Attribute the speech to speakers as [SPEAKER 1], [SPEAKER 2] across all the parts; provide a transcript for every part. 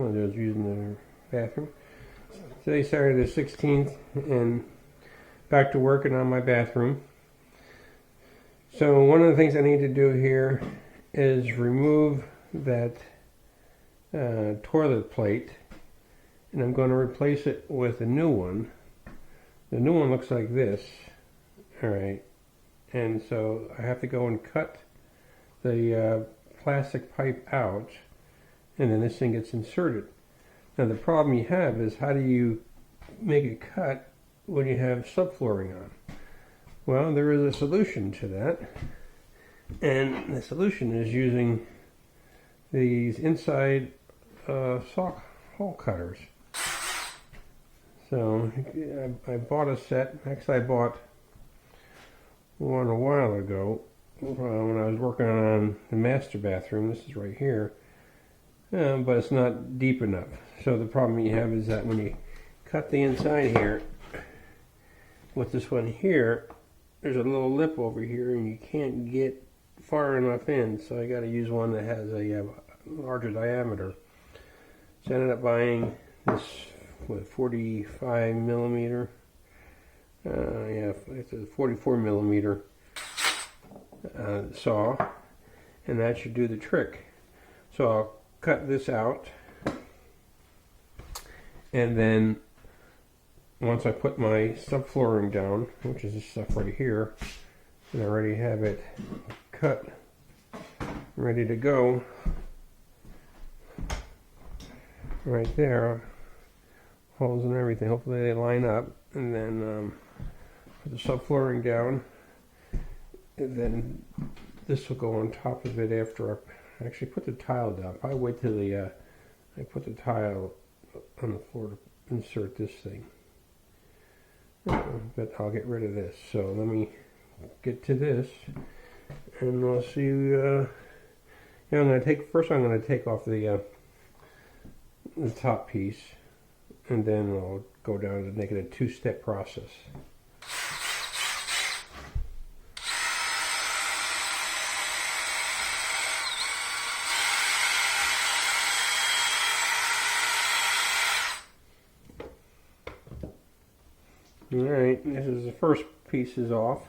[SPEAKER 1] One of those using the bathroom. Today, Saturday the 16th, and back to working on my bathroom. So one of the things I need to do here is remove that toilet plate, and I'm going to replace it with a new one. The new one looks like this. Alright, and so I have to go and cut the plastic pipe out, and then this thing gets inserted. Now the problem you have is, how do you make a cut when you have subflooring on? Well, there is a solution to that, and the solution is using these inside sock hole cutters. So I bought a set. Actually, I bought one a while ago when I was working on the master bathroom. This is right here, but it's not deep enough. So the problem you have is that when you cut the inside here with this one here, there's a little lip over here and you can't get far enough in, so I got to use one that has a larger diameter. So I ended up buying this 45 millimeter, yeah, it's a 44 millimeter saw, and that should do the trick. So I'll cut this out, and then once I put my subflooring down, which is this stuff right here, and I already have it cut, ready to go, right there, holes and everything, hopefully they line up, and then put the subflooring down, and then this will go on top of it after I actually put the tile down. Probably wait till I put the tile on the floor to insert this thing. But I'll get rid of this. So let me get to this, and we'll see. I'm going to take off the top piece, and then I'll go down to make it a two-step process. Alright, this is the first piece is off.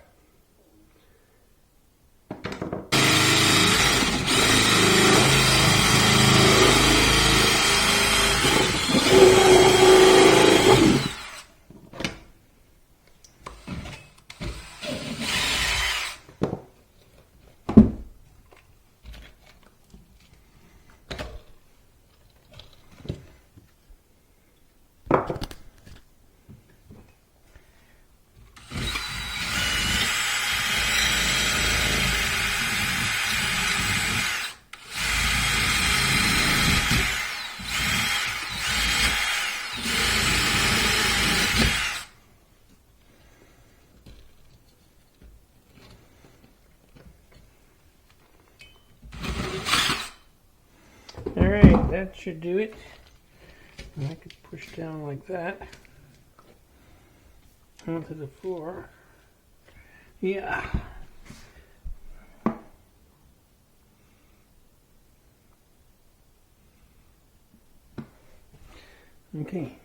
[SPEAKER 1] Alright, that should do it. And I could push down like that onto the floor. Yeah. Okay.